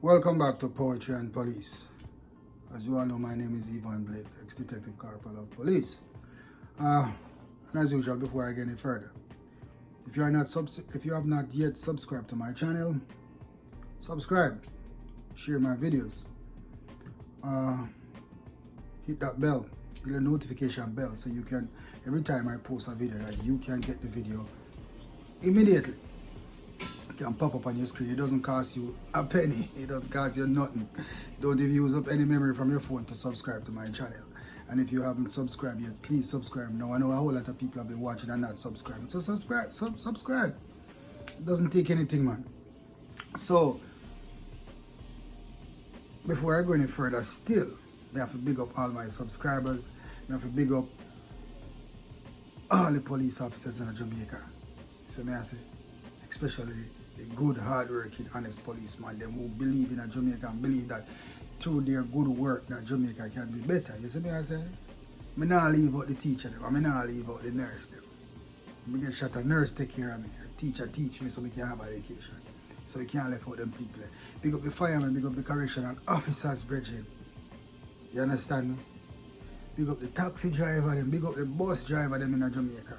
Welcome back to Poetry and Police. As you all know, my name is Ivan Blake, ex-detective corporal of police. And as usual, before I get any further, if you have not yet subscribed to my channel, subscribe, share my videos, hit that bell, hit the notification bell, so you can, every time I post a video, that you can get the video immediately. It can pop up on your screen. It doesn't cost you a penny. It doesn't cost you nothing. Don't even use up any memory from your phone to subscribe to my channel. And if you haven't subscribed yet, please subscribe now. I know a whole lot of people have been watching and not subscribing. So subscribe. It doesn't take anything, man. So, before I go any further, still, I have to big up all my subscribers. I have to big up all the police officers in Jamaica. So may I say, especially the good, hard-working, honest policemen, them who believe in Jamaica and believe that through their good work that Jamaica can be better. You see me I say? I not leave out the teacher them, I not leave out the nurse them. I get shot, a nurse take care of me, a teacher teach me so we can have education. So we can't left out them people. Big up the firemen, big up the correctional officers, brethren. You understand me? Big up the taxi driver, them, big up the bus driver them in Jamaica.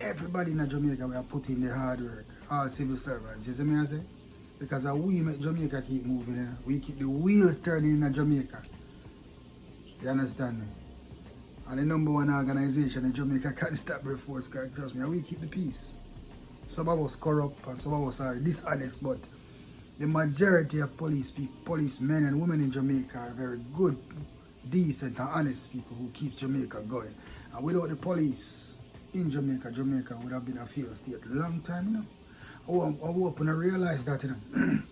Everybody in Jamaica we are putting their hard work, all civil servants, you see me I say? Because we make Jamaica keep moving, you know? We keep the wheels turning in Jamaica. You understand me? And the number one organization in Jamaica can't stop the force, because trust me, we keep the peace. Some of us corrupt and some of us are dishonest, but the majority of policemen and women in Jamaica are very good, decent and honest people who keep Jamaica going. And without the police in Jamaica, Jamaica would have been a failed state a long time, you know. I hope and I realize that, you know.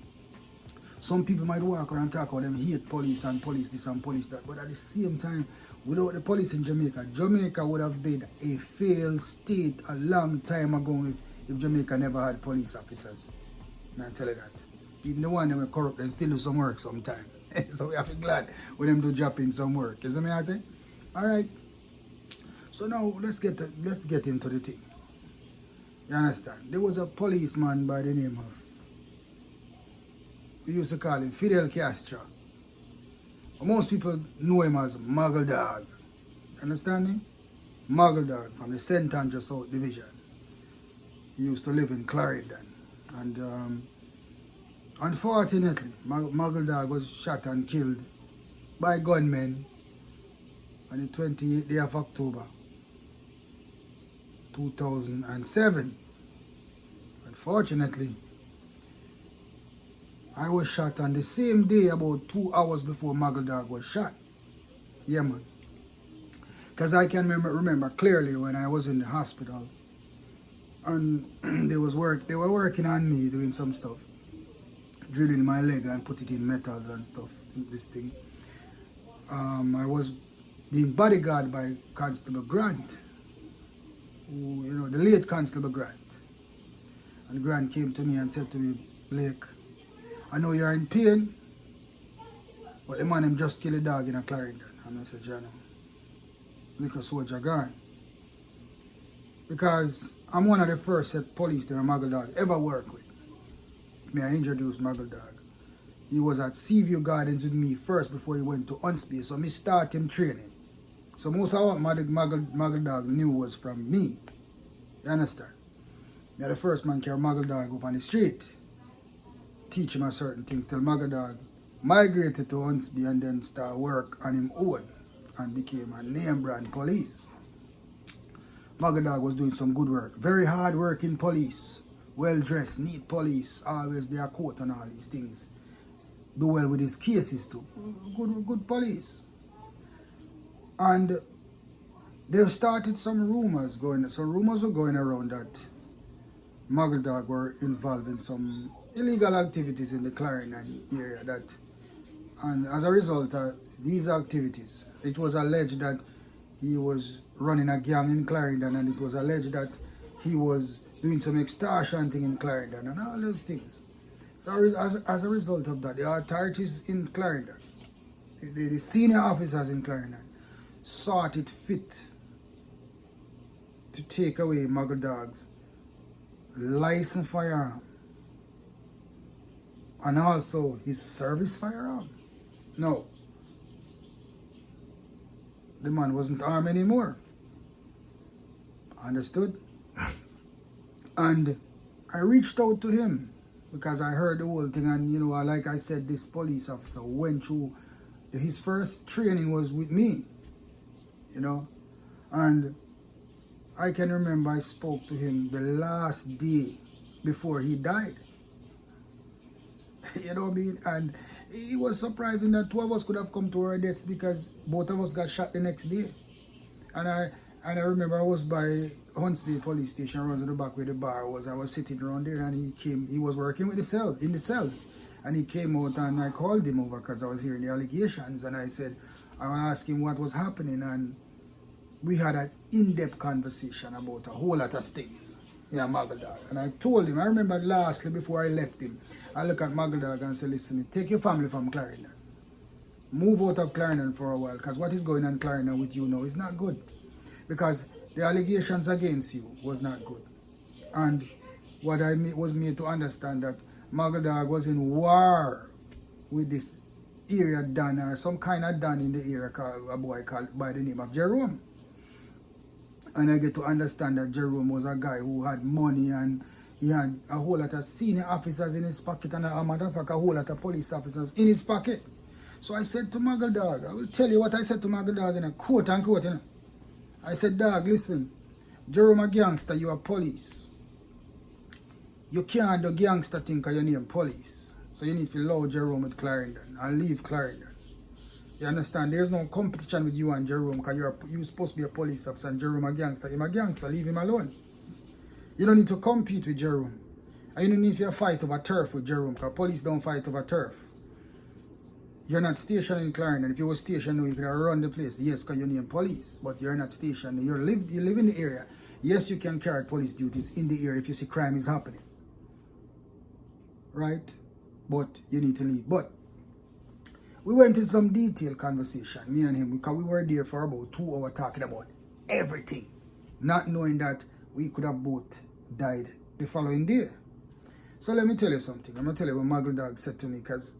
Some people might walk around and talk about them hate police and police this and police that, but at the same time, without the police in Jamaica, Jamaica would have been a failed state a long time ago if Jamaica never had police officers. And I tell you that. Even the one that were corrupt and still do some work sometime. So we have to be glad when them do drop in some work. You see me I say? Alright. So now let's get into the thing. You understand? There was a policeman by the name of, we used to call him Fidel Castro. Most people know him as Moggle Dawg. Understand me? Moggle Dawg from the St. Andrew South Division. He used to live in Clarendon. And unfortunately, Moggle Dawg was shot and killed by gunmen on the 28th day of October 2007. Unfortunately, I was shot on the same day about 2 hours before Moggle Dawg was shot. Yeah, man. Because I can remember clearly when I was in the hospital and they were working on me doing some stuff, drilling my leg and put it in metals and stuff, this thing. I was being bodyguarded by Constable Grant, who, you know, the late Constable Grant. And Grant came to me and said to me, Blake, I know you're in pain, but the man him just killed a dog in a Clarendon. And I said, Jano, little soldier gone. Because I'm one of the first set police that Moggle Dawg ever worked with. May I introduce Moggle Dawg? He was at Seaview Gardens with me first before he went to Unspace, so me start him training. So most of what Moggle Dawg knew was from me. You understand? Me the first man carry Moggle Dawg up on the street, teach him a certain things till Moggle Dawg migrated to Unspace and then start work on him own and became a name brand police. Moggle Dawg was doing some good work. Very hard working police. Well dressed, neat police, always their coat and all these things. Do well with his cases too. Good police. And there started some rumors going. So rumors were going around that Moggle Dawg were involved in some illegal activities in the Clarendon area. And as a result of these activities, it was alleged that he was running a gang in Clarendon, and it was alleged that he was doing some extortion thing in Clarendon and all those things. So as a result of that, the authorities in Clarendon, the senior officers in Clarendon, thought it fit to take away Moggle Dawg's licensed firearm and also his service firearm. No, the man wasn't armed anymore. Understood? And I reached out to him because I heard the whole thing, and you know, like I said, this police officer went through, his first training was with me, you know, and I can remember I spoke to him the last day before he died. You know what I mean? And it was surprising that two of us could have come to our deaths because both of us got shot the next day. And I remember I was by Huntsville police station, around the back where the bar was. I was sitting around there, and he was working with in the cells. And he came out, and I called him over because I was hearing the allegations, and I asked him what was happening, and we had an in-depth conversation about a whole lot of things. Yeah, Moggle Dawg. And I told him, I remember lastly before I left him, I look at Moggle Dawg and say, listen, take your family from Clarendon. Move out of Clarendon for a while, because what is going on in Clarendon with you now is not good. Because the allegations against you was not good. And what I was made to understand that Moggle Dawg was in war with this area Don, or some kind of Don in the area, called a boy called by the name of Jerome. And I get to understand that Jerome was a guy who had money, and he had a whole lot of senior officers in his pocket, and a matter of fact, a whole lot of police officers in his pocket. So I said to Moggle Dawg, I will tell you what I said to Moggle Dawg in a quote unquote, you know. I said, Dawg, listen, Jerome a gangster, you are police. You can't do gangster thing because you name police. So you need to load Jerome with Clarendon and leave Clarendon. You understand? There's no competition with you and Jerome because you're supposed to be a police officer and Jerome a gangster. He's a gangster, leave him alone. You don't need to compete with Jerome. And you don't need to fight over turf with Jerome because police don't fight over turf. You're not stationed in Clarendon. If you were stationed, you could have run the place. Yes, because you name police, but you're not stationed. You live in the area. Yes, you can carry out police duties in the area if you see crime is happening. Right? But you need to leave. But we went in some detailed conversation, me and him, because we were there for about 2 hours talking about everything, not knowing that we could have both died the following day. So let me tell you something. I'm going to tell you what Moggle Dawg said to me, because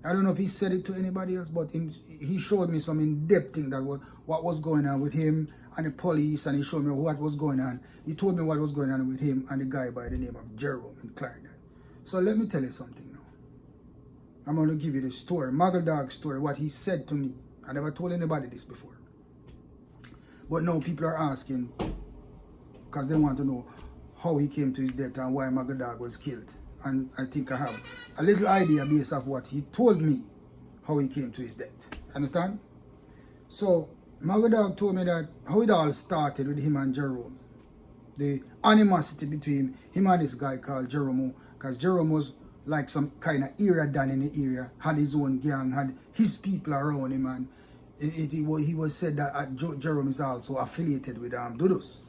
I don't know if he said it to anybody else, but he showed me some in-depth thing that was what was going on with him and the police, and he showed me what was going on. He told me what was going on with him and the guy by the name of Jerome in Clarendon. So let me tell you something now. I'm going to give you the story, Moggle Dawg's story, what he said to me. I never told anybody this before. But now people are asking because they want to know how he came to his death and why Moggle Dawg was killed. And I think I have a little idea based off what he told me, how he came to his death. Understand? So, Moggle Dawg told me that how it all started with him and Jerome. The animosity between him and this guy called Jerome, because Jerome was like some kind of area Don in the area, had his own gang, had his people around him, and he was said that Jerome is also affiliated with Dudus.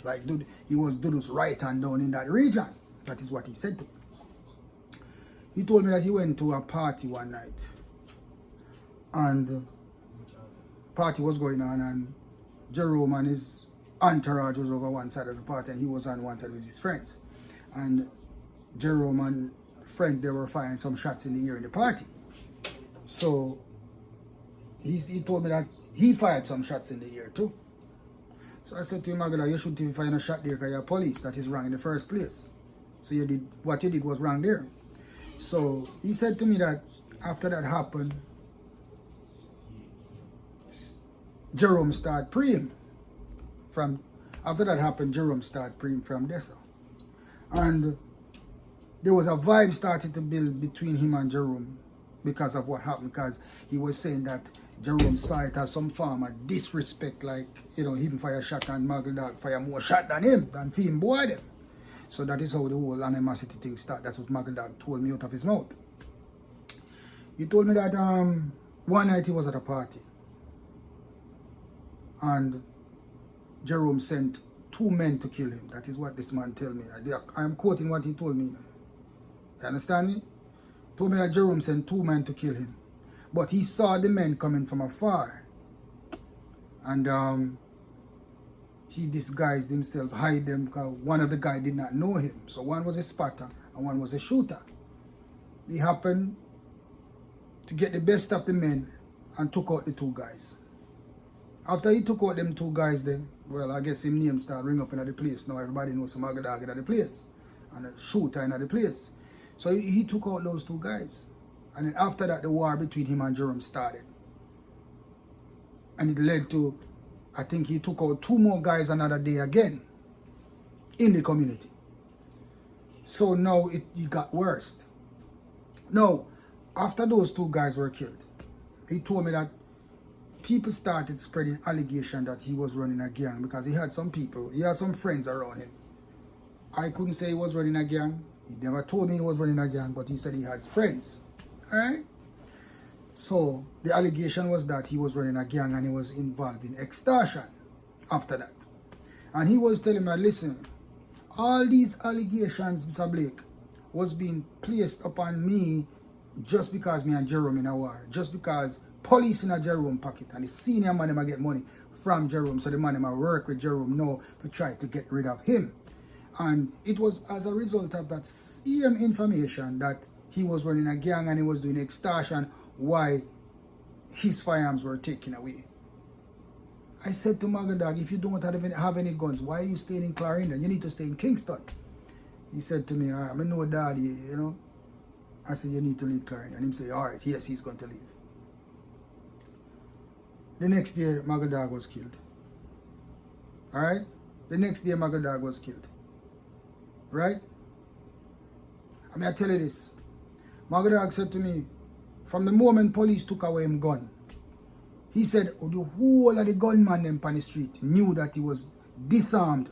Like he was Dudus' right hand down in that region. That is what he said to me. He told me that he went to a party one night, and party was going on, and Jerome and his entourage was over one side of the party, and he was on one side with his friends. And Jerome and friend, they were firing some shots in the air in the party. So he told me that he fired some shots in the air too. So I said to him, Moggle, you shouldn't even fire a shot there because you're police. That is wrong in the first place. So what you did was wrong there. So he said to me that after that happened, Jerome started praying. After that happened, Jerome started praying from Dessa. And there was a vibe started to build between him and Jerome because of what happened, because he was saying that Jerome saw it as some form of disrespect, like, you know, him fire shot and Moggle Dawg fire more shot than him, than him boy them. So that is how the whole animosity thing started. That's what Moggle Dawg told me out of his mouth. He told me that one night he was at a party, and Jerome sent 2 men to kill him. That is what this man told me. I am quoting what he told me. You understand me? Told me that Jerome sent 2 men to kill him. But he saw the men coming from afar. And he disguised himself, hide them, because one of the guys did not know him. So one was a spotter and one was a shooter. he happened to get the best of the men and took out the two guys. After he took out them two guys then, well, I guess his name started ring up in the place. Now everybody knows some Moggle Dawg in the place. And a shooter in the place. So he took out those two guys. And then after that, the war between him and Jerome started. And it led to, I think he took out two more guys another day again in the community. So now it got worse. Now, after those two guys were killed, he told me that people started spreading allegation that he was running a gang because he had some people, he had some friends around him. I couldn't say he was running a gang. He never told me he was running a gang, but he said he had friends. Alright? So the allegation was that he was running a gang and he was involved in extortion after that. And he was telling me, listen, all these allegations, Mr. Blake, was being placed upon me just because me and Jerome in a war. Just because police in a Jerome pocket and the senior man them get money from Jerome. So the man them work with Jerome now to try to get rid of him. And it was as a result of that same information that he was running a gang and he was doing extortion why his firearms were taken away. I said to Moggle Dawg, if you don't have any guns, why are you staying in Clarendon? You need to stay in Kingston. He said to me, all right, I know daddy, you know. I said, you need to leave Clarendon. And he said, all right, yes, he's going to leave. The next day, Moggle Dawg was killed. All right? The next day, Moggle Dawg was killed. Right? I mean, I tell you this. Moggle Dawg said to me, from the moment police took away him gun, he said, oh, the whole of the gunman them on the street knew that he was disarmed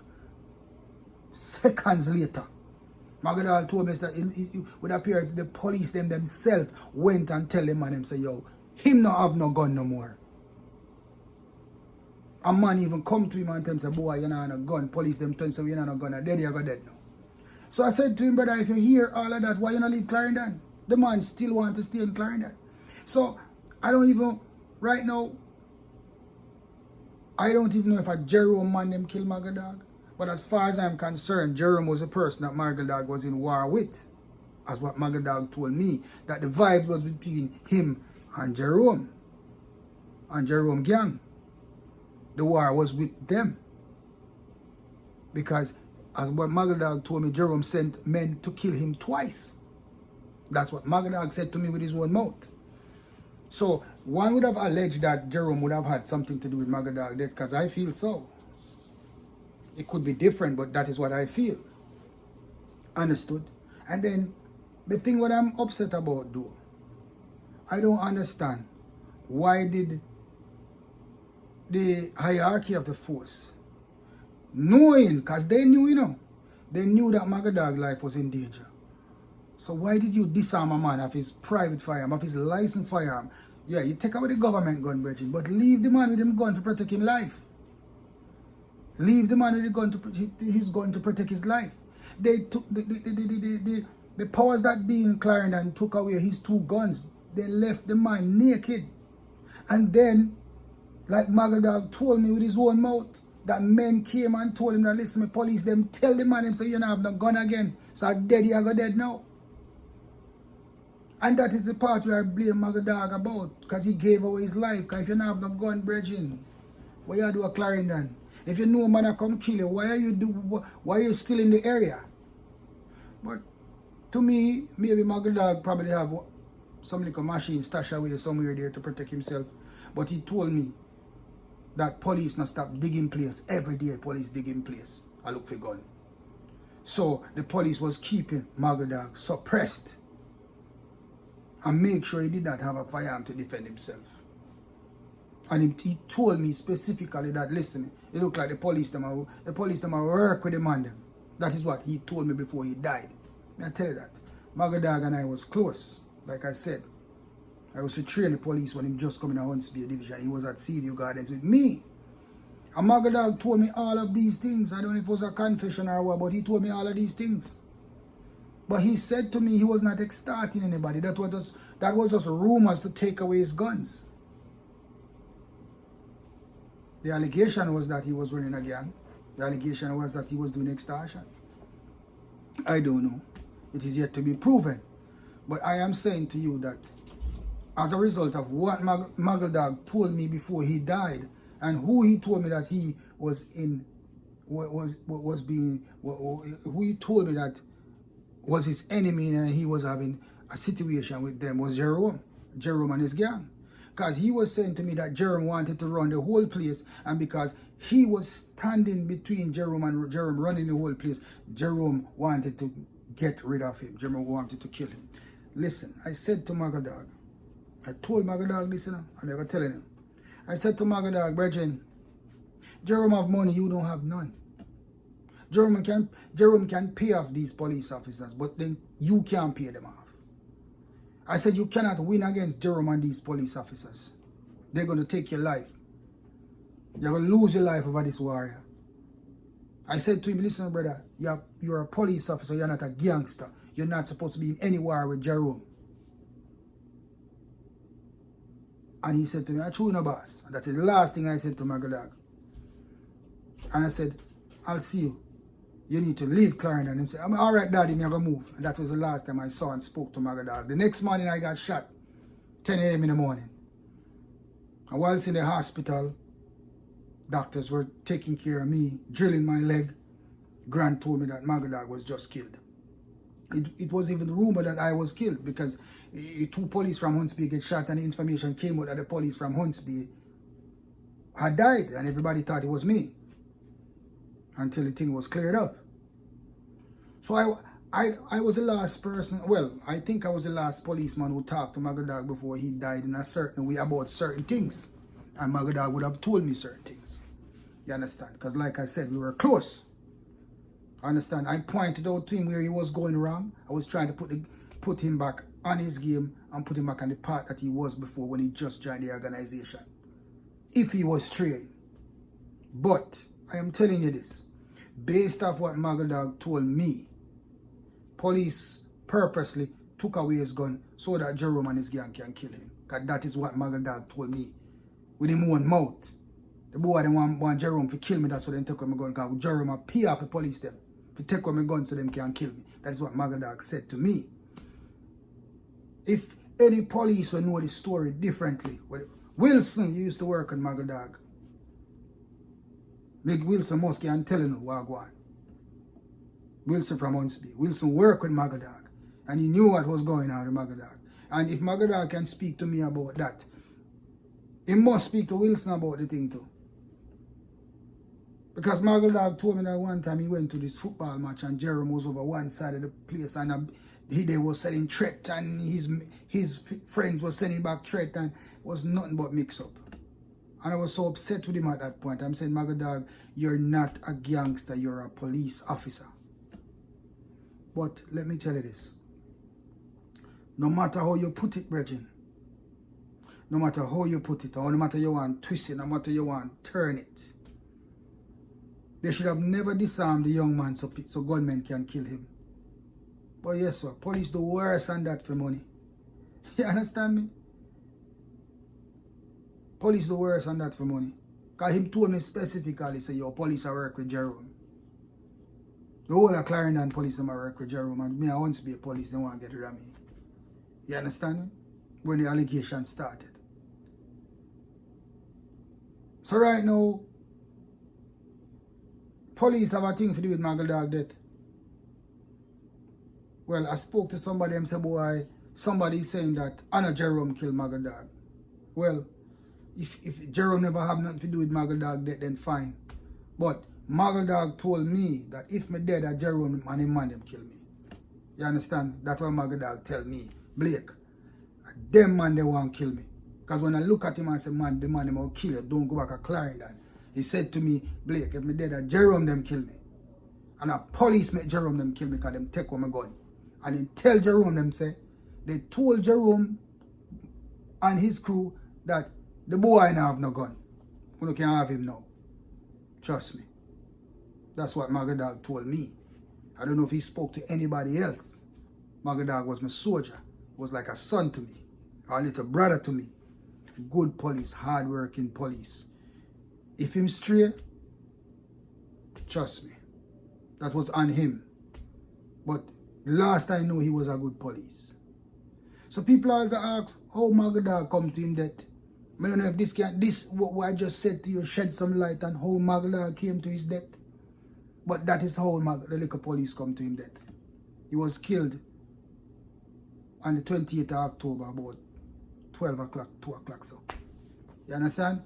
seconds later. Moggle Dawg told me that it would appear the police themselves went and tell them and them say, yo, him not have no gun no more. A man even come to him and tell him, say, boy, you know, no gun. Police them tell him, say, you know, no gun. And dead, you go dead now. So I said to him, brother, if you hear all of that, why you not leave Clarendon? The man still want to stay in Clarendon. So I don't even, right now, I don't even know if a Jerome man them kill Moggle Dawg. But as far as I'm concerned, Jerome was a person that Moggle Dawg was in war with. As what Moggle Dawg told me, that the vibe was between him and Jerome gang. The war was with them. Because as what Moggle Dawg told me, Jerome sent men to kill him twice. That's what Moggle Dawg said to me with his own mouth. So one would have alleged that Jerome would have had something to do with Moggle Dawg death, because I feel so. It could be different, but that is what I feel. Understood? And then the thing what I'm upset about though, I don't understand why did the hierarchy of the force, knowing, because they knew, you know, they knew that Moggle Dawg's life was in danger. So why did you disarm a man of his private firearm, of his licensed firearm? Yeah, you take away the government gun, Bridget, but leave the man with him gun to protect his life. Leave the man with the gun his gun to protect his life. They took the powers that be in Clarendon took away his two guns. They left the man naked. And then, like Moggle Dawg told me with his own mouth, that men came and told him that, listen, me police them tell the man him say you don't have no gun again. So dead, you go dead now. And that is the part where I blame Moggle Dawg about, because he gave away his life. Because if you don't have no gun, Bridget, what you do at Clarendon? If you know a man come kill you, why are you still in the area? But to me, maybe Moggle Dawg probably have some little machine stashed away somewhere there to protect himself. But he told me that police not stop digging place. Every day police digging place. I look for gun. So the police was keeping Moggle Dawg suppressed and make sure he did not have a firearm to defend himself. And he told me specifically that, listen, it looked like the police them are work with the man them. That is what he told me before he died. I tell you that. Moggle Dawg and I was close. Like I said, I was to train the police when he just come in a Huntsby division. He was at Seaview Gardens with me. And Moggle Dawg told me all of these things. I don't know if it was a confession or what, but he told me all of these things. But he said to me he was not extorting anybody. That was just rumors to take away his guns. The allegation was that he was running a gang. The allegation was that he was doing extortion. I don't know. It is yet to be proven. But I am saying to you that as a result of what Moggle Dawg told me before he died, and who he told me that he was in, was being, who he told me that was his enemy and he was having a situation with them was Jerome and his gang. Because he was saying to me that Jerome wanted to run the whole place, and because he was standing between Jerome and Jerome running the whole place, Jerome wanted to get rid of him. Jerome wanted to kill him. Listen, I said to Moggle Dawg, I told Moggle Dawg this, I never telling him. I said to Moggle Dawg, brethren, Jerome have money, you don't have none. Jerome can pay off these police officers, but then you can't pay them off. I said you cannot win against Jerome and these police officers. They're going to take your life. You're going to lose your life over this warrior. I said to him, listen, brother, you're a police officer, you're not a gangster. You're not supposed to be in any war with Jerome. And he said to me, I true no boss. And that is the last thing I said to Moggle Dawg. And I said, I'll see you. You need to leave Clarendon. And he said, I'm all right, daddy, I'm going to move. And that was the last time I saw and spoke to Moggle Dawg. The next morning I got shot, 10 a.m. in the morning. And whilst in the hospital, doctors were taking care of me, drilling my leg. Grant told me that Moggle Dawg was just killed. It was even rumored that I was killed because 2 police from Huntsby get shot, and the information came out that the police from Huntsby had died, and everybody thought it was me until the thing was cleared up. So I was the last person, well, I think I was the last policeman who talked to Moggle Dawg before he died in a certain way about certain things. And Moggle Dawg would have told me certain things. You understand? Because like I said, we were close. Understand? I pointed out to him where he was going wrong. I was trying to put him back on his game and put him back on the path that he was before when he just joined the organization. If he was straight. But I am telling you this. Based off what Moggle Dawg told me, police purposely took away his gun so that Jerome and his gang can kill him. Because that is what Moggle Dawg told me. With him own mouth. The boy didn't want Jerome to kill me, that's why they take away my gun. Because Jerome will pay off the police them. To take away my gun so them can kill me. That is what Moggle Dawg said to me. If any police will know the story differently. Well, Wilson used to work on Moggle Dawg. Big Wilson Muskie, I'm telling you, Wagwan. Wilson from Huntsby. Wilson worked with Moggle Dawg. And he knew what was going on with Moggle Dawg. And if Moggle Dawg can speak to me about that, he must speak to Wilson about the thing too. Because Moggle Dawg told me that one time he went to this football match and Jerome was over one side of the place and they was selling threat and his friends were sending back threat and it was nothing but mix up. And I was so upset with him at that point. I'm saying, Moggle Dawg, you're not a gangster, you're a police officer. But let me tell you this. No matter how you put it, brethren, no matter how you put it, or no matter you want to twist it, no matter you want to turn it, they should have never disarmed the young man so gunmen can kill him. But yes, sir, police do worse than that for money. You understand me? Police do worse than that for money. Because him told me specifically, say, yo, police I work with Jerome. The whole of Clarendon police I work with Jerome, and me I want to be a police, they want to get rid of me. You understand me? When the allegation started. So right now, police have a thing to do with Moggle Dawg death. Well, I spoke to somebody and said, boy, somebody saying that Anna Jerome killed Moggle Dawg. Well, if Jerome never have nothing to do with Moggle Dawg death, then fine. But Moggle Dawg told me that if me dead, that Jerome and him man them kill me. You understand? That's what Moggle Dawg tell me. Blake, them man they want to kill me. Because when I look at him and say, man, the man them will kill you, don't go back to Clarendon. He said to me, Blake, if me dead, that Jerome them kill me. And a police make Jerome them kill me because them take on my gun. And he tell Jerome them say, they told Jerome and his crew that the boy ain't have no gun. You can't have him now. Trust me. That's what Moggle Dawg told me. I don't know if he spoke to anybody else. Moggle Dawg was my soldier. He was like a son to me. A little brother to me. Good police, hard-working police. If him stray, trust me, that was on him. But last I know, he was a good police. So people always ask, how Moggle Dawg come to him death? I don't know if what I just said to you shed some light on how Moggle Dawg came to his death. But that is how the liquor police come to him death. He was killed on the 28th of October about 12 o'clock, 2 o'clock so. You understand?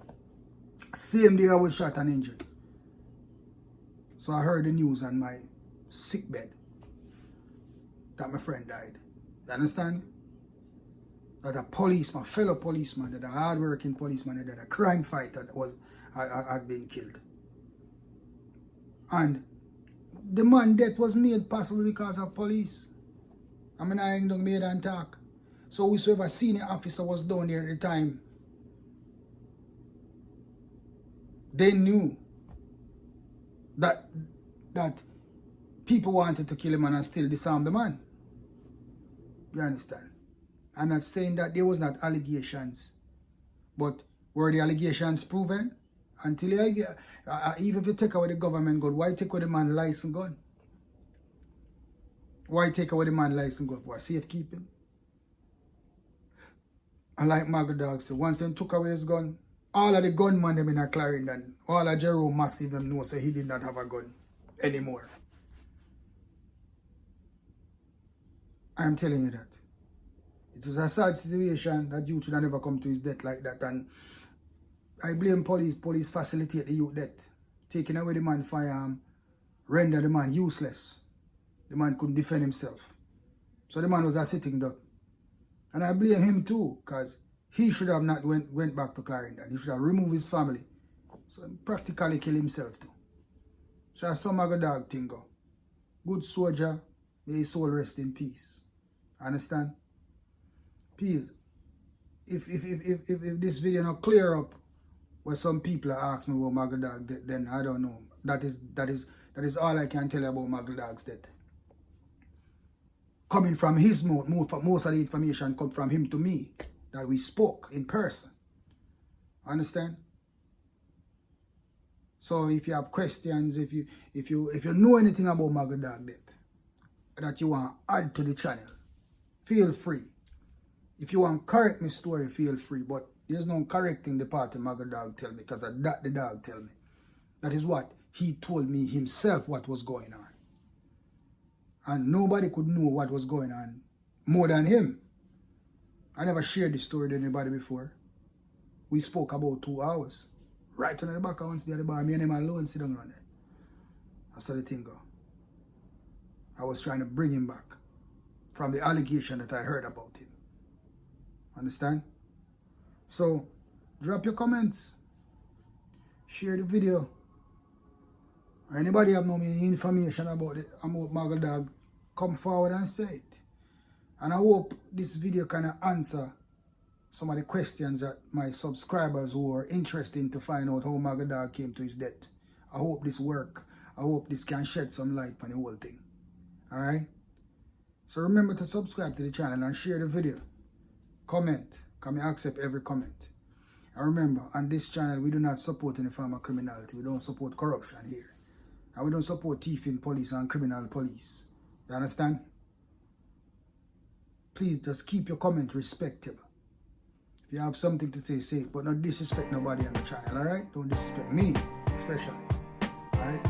Same day I was shot and injured. So I heard the news on my sick bed that my friend died. You understand? That a policeman, fellow policeman, that a hard-working policeman, that a crime fighter had been killed. And the man's death was made possible because of police. I mean, I ain't done made and talk. So whosoever senior officer was down there at the time, they knew that people wanted to kill him and still disarm the man. You understand? I'm not saying that there was not allegations, but were the allegations proven? Until even if you take away the government gun, why take away the man's license gun? Why take away the man's license gun? For safekeeping? And like Moggle Dawg said, once they took away his gun, all of the gunmen them in a Clarendon, all of Jerome Massive them know so he did not have a gun anymore. I'm telling you that. It was a sad situation that youth should have never come to his death like that, and I blame police. Police facilitate the youth death. Taking away the man's firearm, render the man useless. The man couldn't defend himself. So the man was a sitting duck. And I blame him too, because he should have not went back to Clarendon. He should have removed his family. So he practically killed himself too. So that's some Moggle Dawg thing go. Good soldier, may his soul rest in peace. Understand? Please, if this video not clear up what some people are asking me about Moggle Dawg, then I don't know. That is all I can tell you about Moggle Dawg's death. Coming from his mouth, most of the information come from him to me, that we spoke in person. Understand? So if you have questions, if you know anything about Moggle Dawg death that you want to add to the channel, feel free. If you want to correct my story, feel free. But there's no correcting the part that Moggle Dawg tell me, because that the dog tell me. That is what he told me himself what was going on. And nobody could know what was going on more than him. I never shared this story with anybody before. We spoke about 2 hours. Right on the back of once the other bar, me and him alone sit down on there. That's how the thing go. I was trying to bring him back from the allegation that I heard about him. Understand? So, drop your comments. Share the video. Anybody have no information about Moggle Dawg, come forward and say it. And I hope this video can answer some of the questions that my subscribers who are interested to find out how Moggle Dawg came to his death. I hope this work. I hope this can shed some light on the whole thing. Alright? So remember to subscribe to the channel and share the video. Comment. Come and accept every comment. And remember, on this channel, we do not support any form of criminality. We don't support corruption here. And we don't support thieving police and criminal police. You understand? Please just keep your comment respectable. If you have something to say, say it. But not disrespect nobody on the channel, alright? Don't disrespect me, especially. Alright?